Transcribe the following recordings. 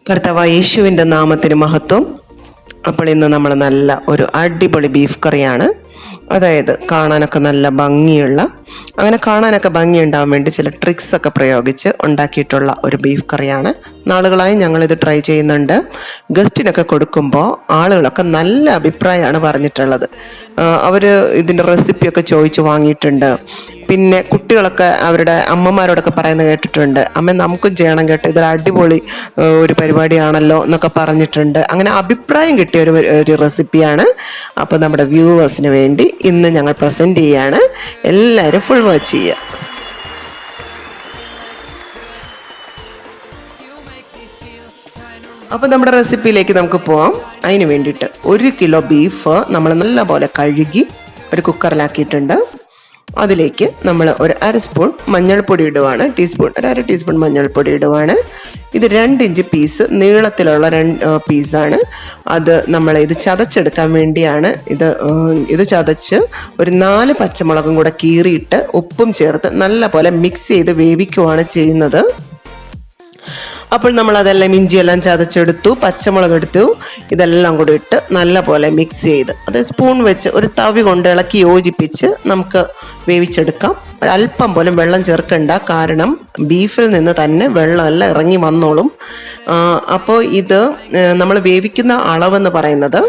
കർത്താവായ യേശുവിൻ്റെ നാമത്തിന് മഹത്വം. അപ്പോൾ ഇന്ന് നമ്മൾ നല്ല ഒരു അടിപൊളി ബീഫ് കറിയാണ്. അതായത് കാണാനൊക്കെ നല്ല ഭംഗിയുള്ള, അങ്ങനെ കാണാനൊക്കെ ഭംഗി ഉണ്ടാവാൻ വേണ്ടി ചില ട്രിക്സ് ഒക്കെ പ്രയോഗിച്ച് ഉണ്ടാക്കിയിട്ടുള്ള ഒരു ബീഫ് കറിയാണ്. നാളുകളായി ഞങ്ങളിത് ട്രൈ ചെയ്യുന്നുണ്ട്. ഗസ്റ്റിനൊക്കെ കൊടുക്കുമ്പോൾ ആളുകളൊക്കെ നല്ല അഭിപ്രായമാണ് പറഞ്ഞിട്ടുള്ളത്. അവർ ഇതിൻ്റെ റെസിപ്പിയൊക്കെ ചോദിച്ച് വാങ്ങിയിട്ടുണ്ട്. പിന്നെ കുട്ടികളൊക്കെ അവരുടെ അമ്മമാരോടൊക്കെ പറയുന്നത് കേട്ടിട്ടുണ്ട്, അമ്മ നമുക്കും ചെയ്യണം കേട്ടോ, ഇതൊരു അടിപൊളി ഒരു പരിപാടിയാണല്ലോ എന്നൊക്കെ പറഞ്ഞിട്ടുണ്ട്. അങ്ങനെ അഭിപ്രായം കിട്ടിയ ഒരു റെസിപ്പിയാണ്. അപ്പോൾ നമ്മുടെ വ്യൂവേഴ്സിന് വേണ്ടി ഇന്ന് ഞങ്ങൾ പ്രസൻറ്റ് ചെയ്യാണ്. എല്ലാവരും ഫുൾ വാച്ച് ചെയ്യുക. അപ്പോൾ നമ്മുടെ റെസിപ്പിയിലേക്ക് നമുക്ക് പോവാം. അതിന് വേണ്ടിയിട്ട് 1 കിലോ ബീഫ് നമ്മൾ നല്ലപോലെ കഴുകി ഒരു കുക്കറിലാക്കിയിട്ടുണ്ട്. അതിലേക്ക് നമ്മൾ ഒരു 1/2 സ്പൂൺ മഞ്ഞൾപ്പൊടി ഇടുവാണ്. ഒരു 1/2 ടീസ്പൂൺ മഞ്ഞൾപ്പൊടി ഇടുവാണ്. ഇത് 2 ഇഞ്ച് പീസ് നീളത്തിലുള്ള 2 പീസാണ്. അത് നമ്മൾ ഇത് ചതച്ചെടുക്കാൻ വേണ്ടിയാണ്. ഇത് ചതച്ച് ഒരു 4 പച്ചമുളകും കൂടെ കീറിയിട്ട് ഉപ്പും ചേർത്ത് നല്ല പോലെ മിക്സ് ചെയ്ത് വേവിക്കുവാണ് ചെയ്യുന്നത്. അപ്പോൾ നമ്മൾ അതെല്ലാം ഇഞ്ചിയെല്ലാം ചതച്ചെടുത്തു, പച്ചമുളക് എടുത്തു, ഇതെല്ലാം കൂടി ഇട്ട് നല്ല പോലെ മിക്സ് ചെയ്ത് അത് സ്പൂൺ വെച്ച് ഒരു തവി കൊണ്ട് ഇളക്കി യോജിപ്പിച്ച് നമുക്ക് വേവിച്ചെടുക്കാം. ഒരല്പം പോലും വെള്ളം ചേർക്കണ്ട, കാരണം ബീഫിൽ നിന്ന് തന്നെ വെള്ളമെല്ലാം ഇറങ്ങി വന്നോളും. അപ്പോൾ ഇത് നമ്മൾ വേവിക്കുന്ന അളവെന്ന് പറയുന്നത്,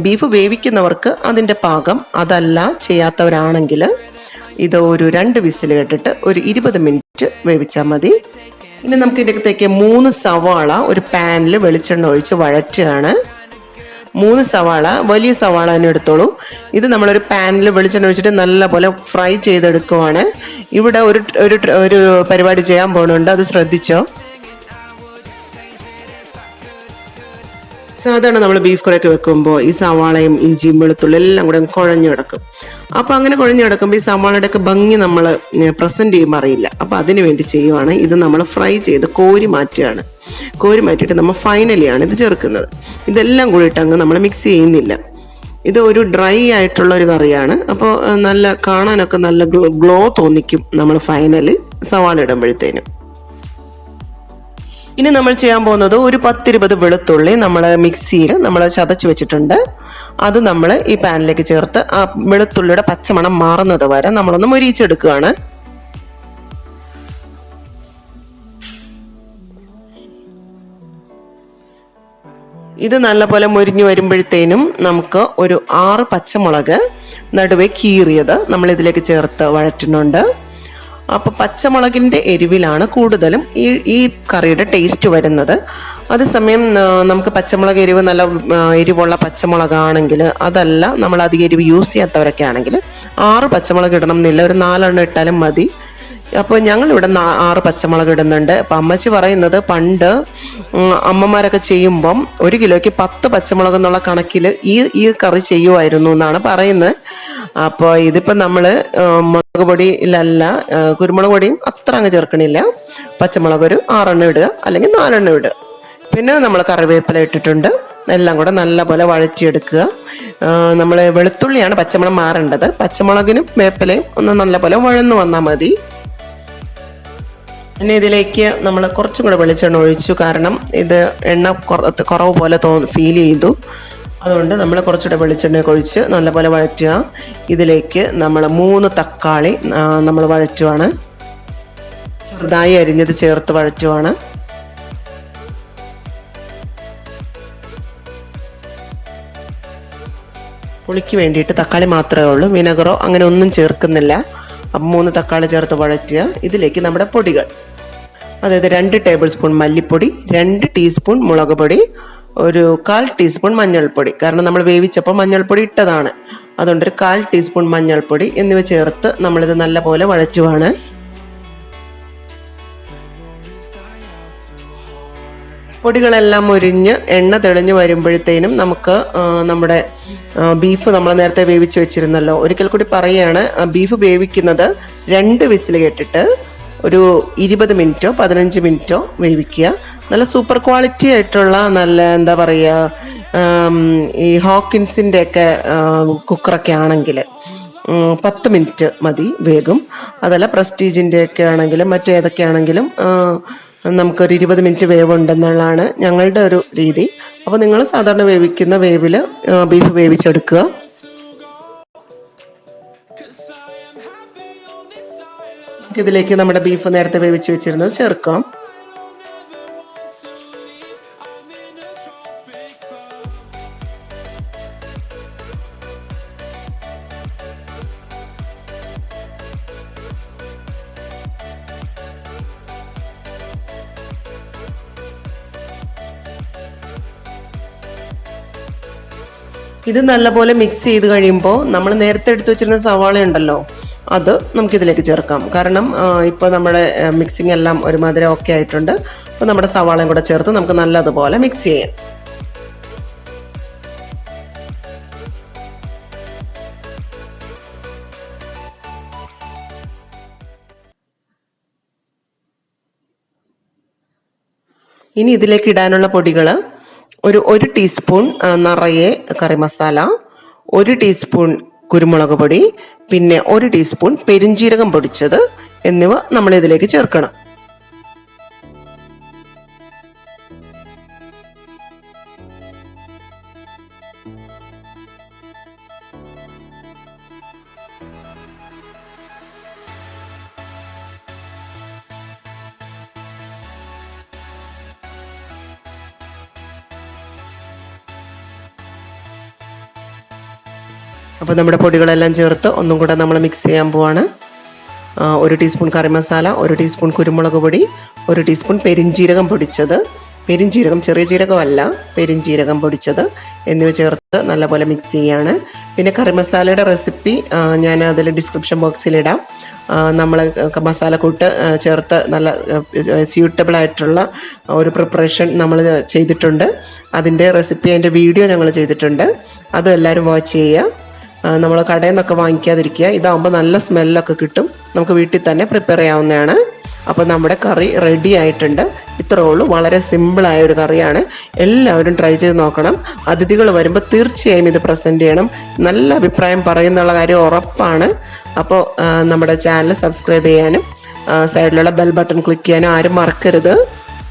ബീഫ് വേവിക്കുന്നവർക്ക് അതിൻ്റെ പാകം, അതല്ല ചെയ്യാത്തവരാണെങ്കിൽ ഇത് ഒരു 2 വിസിൽ കേട്ടിട്ട് ഒരു 20 മിനിറ്റ് വേവിച്ചാൽ മതി. ഇനി നമുക്ക് ഇതിനകത്തേക്ക് 3 സവാള ഒരു പാനിൽ വെളിച്ചെണ്ണ ഒഴിച്ച് വഴറ്റുകയാണ്. 3 സവാള, വലിയ സവാള തന്നെ എടുത്തോളൂ. ഇത് നമ്മളൊരു പാനിൽ വെളിച്ചെണ്ണ ഒഴിച്ചിട്ട് നല്ലപോലെ ഫ്രൈ ചെയ്തെടുക്കുവാണ്. ഇവിടെ ഒരു പരിപാടി ചെയ്യാൻ പോകുന്നുണ്ട്, അത് ശ്രദ്ധിച്ചോ. സാധാരണ നമ്മൾ ബീഫ് കറിയൊക്കെ വെക്കുമ്പോൾ ഈ സവാളയും ഇഞ്ചിയും വെളുത്തുള്ളി എല്ലാം കൂടെ കുഴഞ്ഞു കിടക്കും. അപ്പോൾ അങ്ങനെ കുഴഞ്ഞു കിടക്കുമ്പോൾ ഈ സവാളയുടെ ഒക്കെ ഭംഗി നമ്മൾ പ്രസന്റ് ചെയ്യുമ്പോൾ അറിയില്ല. അപ്പോൾ അതിന് വേണ്ടി ചെയ്യുവാണ്. ഇത് നമ്മൾ ഫ്രൈ ചെയ്ത് കോരി മാറ്റുകയാണ്. കോരി മാറ്റിയിട്ട് നമ്മൾ ഫൈനലിയാണ് ഇത് ചേർക്കുന്നത്. ഇതെല്ലാം കൂടിയിട്ട് അങ്ങ് നമ്മൾ മിക്സ് ചെയ്യുന്നില്ല. ഇത് ഒരു ഡ്രൈ ആയിട്ടുള്ള ഒരു കറിയാണ്. അപ്പോൾ നല്ല കാണാനൊക്കെ നല്ല ഗ്ലോ തോന്നിക്കും നമ്മൾ ഫൈനല് സവാള ഇടുമ്പോഴത്തേനും. ഇനി നമ്മൾ ചെയ്യാൻ പോകുന്നത് ഒരു 10-20 വെളുത്തുള്ളി നമ്മൾ മിക്സിയിൽ നമ്മൾ ചതച്ച് വെച്ചിട്ടുണ്ട്. അത് നമ്മൾ ഈ പാനിലേക്ക് ചേർത്ത് ആ വെളുത്തുള്ളിയുടെ പച്ചമണം മാറുന്നത് വരെ നമ്മളൊന്ന് മൊരിയിച്ചെടുക്കുകയാണ്. ഇത് നല്ലപോലെ മൊരിഞ്ഞു വരുമ്പോഴത്തേനും നമുക്ക് ഒരു 6 പച്ചമുളക് നടുവേ കീറിയത് നമ്മൾ ഇതിലേക്ക് ചേർത്ത് വഴറ്റുന്നുണ്ട്. അപ്പോൾ പച്ചമുളകിൻ്റെ എരിവിലാണ് കൂടുതലും ഈ കറിയുടെ ടേസ്റ്റ് വരുന്നത്. അതേസമയം നമുക്ക് പച്ചമുളക് എരിവ് നല്ല എരിവുള്ള പച്ചമുളകാണെങ്കിൽ, അതല്ല നമ്മൾ അധികം എരിവ് യൂസ് ചെയ്യാത്തവരൊക്കെ ആണെങ്കിൽ 6 പച്ചമുളക് ഇടണം എന്നില്ല, ഒരു 4 എണ്ണം ഇട്ടാലും മതി. അപ്പോൾ ഞങ്ങളിവിടെ 6 പച്ചമുളക് ഇടുന്നുണ്ട്. അപ്പം അമ്മച്ചി പറയുന്നത് പണ്ട് അമ്മമാരൊക്കെ ചെയ്യുമ്പം 1 കിലോയ്ക്ക് 10 പച്ചമുളക് എന്നുള്ള കണക്കിൽ ഈ കറി ചെയ്യുമായിരുന്നു എന്നാണ് പറയുന്നത്. അപ്പോൾ ഇതിപ്പോൾ നമ്മൾ മുളക് പൊടിയിലല്ല, കുരുമുളക് പൊടിയും അത്ര അങ്ങ് ചേർക്കണില്ല. പച്ചമുളക് ഒരു 6 എണ്ണം ഇടുക, അല്ലെങ്കിൽ 4 എണ്ണം ഇടുക. പിന്നെ നമ്മൾ കറിവേപ്പില ഇട്ടിട്ടുണ്ട്. എല്ലാം കൂടെ നല്ലപോലെ വഴറ്റിയെടുക്കുക. നമ്മൾ വെളുത്തുള്ളിയാണ് പച്ചമുളക് മാറേണ്ടത്. പച്ചമുളകിനും വേപ്പിലയും ഒന്ന് നല്ലപോലെ വഴന്നു വന്നാൽ മതി. പിന്നെ ഇതിലേക്ക് നമ്മൾ കുറച്ചും കൂടെ വെളിച്ചെണ്ണ ഒഴിച്ചു, കാരണം ഇത് എണ്ണ കുറവ് പോലെ ഫീൽ ചെയ്തു. അതുകൊണ്ട് നമ്മൾ കുറച്ചുകൂടെ വെളിച്ചെണ്ണ ഒഴിച്ച് നല്ലപോലെ വഴറ്റുക. ഇതിലേക്ക് നമ്മൾ 3 തക്കാളി നമ്മൾ വഴറ്റുവാണ്. ചെറുതായി അരിഞ്ഞത് ചേർത്ത് വഴറ്റുവാണ്. പുളിക്ക് വേണ്ടിയിട്ട് തക്കാളി മാത്രമേ ഉള്ളൂ, വിനെഗറോ അങ്ങനെ ഒന്നും ചേർക്കുന്നില്ല. അപ്പം 3 തക്കാളി ചേർത്ത് വഴറ്റുക. ഇതിലേക്ക് നമ്മുടെ പൊടികൾ, അതായത് 2 ടേബിൾ സ്പൂൺ മല്ലിപ്പൊടി, 2 ടീസ്പൂൺ മുളക് പൊടി, ഒരു 1/4 ടീസ്പൂൺ മഞ്ഞൾപ്പൊടി, കാരണം നമ്മൾ വേവിച്ചപ്പോൾ മഞ്ഞൾപ്പൊടി ഇട്ടതാണ്. അതുകൊണ്ട് ഒരു 1/4 ടീസ്പൂൺ മഞ്ഞൾപ്പൊടി എന്നിവ ചേർത്ത് നമ്മളിത് നല്ലപോലെ വഴറ്റുവാണ്. പൊടികളെല്ലാം മുരിഞ്ഞ് എണ്ണ തെളിഞ്ഞ് വരുമ്പോഴത്തേനും നമുക്ക് നമ്മുടെ ബീഫ് നമ്മൾ നേരത്തെ വേവിച്ച് വെച്ചിരുന്നല്ലോ. ഒരിക്കൽ കൂടി പറയുകയാണ്, ബീഫ് വേവിക്കുന്നത് 2 വിസിൽ കേട്ടിട്ട് ഒരു 20 മിനിറ്റോ 15 മിനിറ്റോ വേവിക്കുക. നല്ല സൂപ്പർ ക്വാളിറ്റി ആയിട്ടുള്ള നല്ല എന്താ പറയുക, ഈ ഹോക്കിൻസിൻ്റെ ഒക്കെ കുക്കറൊക്കെ ആണെങ്കിൽ 10 മിനിറ്റ് മതി, വേഗം. അതല്ല പ്രസ്റ്റീജിൻ്റെ ഒക്കെ ആണെങ്കിലും മറ്റേതൊക്കെ ആണെങ്കിലും നമുക്കൊരു 20 മിനിറ്റ് വേവ് ഉണ്ടെന്നുള്ളതാണ് ഞങ്ങളുടെ ഒരു രീതി. അപ്പോൾ നിങ്ങൾ സാധാരണ വേവിക്കുന്ന വേവിൽ ബീഫ് വേവിച്ചെടുക്കുക. ഇതിലേക്ക് നമ്മുടെ ബീഫ് നേരത്തെ വേവിച്ച് വെച്ചിരുന്നത് ചേർക്കാം. ഇത് നല്ലപോലെ മിക്സ് ചെയ്ത് കഴിയുമ്പോൾ നമ്മൾ നേരത്തെ എടുത്തു വെച്ചിരുന്ന സവാള ഉണ്ടല്ലോ, അത് നമുക്കിതിലേക്ക് ചേർക്കാം. കാരണം ഇപ്പോൾ നമ്മുടെ മിക്സിംഗ് എല്ലാം ഒരുമാതിരി ഓക്കെ ആയിട്ടുണ്ട്. അപ്പോൾ നമ്മുടെ സവാളയും കൂടെ ചേർത്ത് നമുക്ക് നല്ലതുപോലെ മിക്സ് ചെയ്യാം. ഇനി ഇതിലേക്ക് ഇടാനുള്ള പൊടികൾ: ഒരു ടീസ്പൂൺ നിറയെ കറി മസാല, 1 ടീസ്പൂൺ കുരുമുളക് പൊടി, പിന്നെ 1 ടീസ്പൂൺ പെരിഞ്ജീരകം പൊടിച്ചത് എന്നിവ നമ്മൾ ഇതിലേക്ക് ചേർക്കണം. അപ്പോൾ നമ്മുടെ പൊടികളെല്ലാം ചേർത്ത് ഒന്നും കൂടെ നമ്മൾ മിക്സ് ചെയ്യാൻ പോവാണ്. 1 ടീസ്പൂൺ കറി മസാല, 1 ടീസ്പൂൺ കുരുമുളക് പൊടി, 1 ടീസ്പൂൺ പെരിഞ്ജീരകം പൊടിച്ചത്, പെരിഞ്ജീരകം ചെറിയ ജീരകമല്ല, പെരിഞ്ജീരകം പൊടിച്ചത് എന്നിവ ചേർത്ത് നല്ലപോലെ മിക്സ് ചെയ്യാണ്. പിന്നെ കറി മസാലയുടെ റെസിപ്പി ഞാൻ അതിൽ ഡിസ്ക്രിപ്ഷൻ ബോക്സിലിടാം. നമ്മൾ മസാലക്കൂട്ട് ചേർത്ത് നല്ല സ്യൂട്ടബിൾ ആയിട്ടുള്ള ഒരു പ്രിപ്പറേഷൻ നമ്മൾ ചെയ്തിട്ടുണ്ട്. അതിൻ്റെ റെസിപ്പി, അതിൻ്റെ വീഡിയോ ഞങ്ങൾ ചെയ്തിട്ടുണ്ട്. അതും എല്ലാവരും വാച്ച് ചെയ്യുക. നമ്മൾ കടയിൽ നിന്നൊക്കെ വാങ്ങിക്കാതിരിക്കുക. ഇതാകുമ്പോൾ നല്ല സ്മെല്ലൊക്കെ കിട്ടും. നമുക്ക് വീട്ടിൽ തന്നെ പ്രിപ്പയർ ചെയ്യാവുന്നതാണ്. അപ്പോൾ നമ്മുടെ കറി റെഡി ആയിട്ടുണ്ട്. ഇത്രേ ഉള്ളൂ. വളരെ സിമ്പിളായ ഒരു കറിയാണ്. എല്ലാവരും ട്രൈ ചെയ്ത് നോക്കണം. അതിഥികൾ വരുമ്പോൾ തീർച്ചയായും ഇത് പ്രസൻറ്റ് ചെയ്യണം. നല്ല അഭിപ്രായം പറയുന്നുള്ള കാര്യം ഉറപ്പാണ്. അപ്പോൾ നമ്മുടെ ചാനൽ സബ്സ്ക്രൈബ് ചെയ്യാനും സൈഡിലുള്ള ബെൽ ബട്ടൺ ക്ലിക്ക് ചെയ്യാനും ആരും മറക്കരുത്.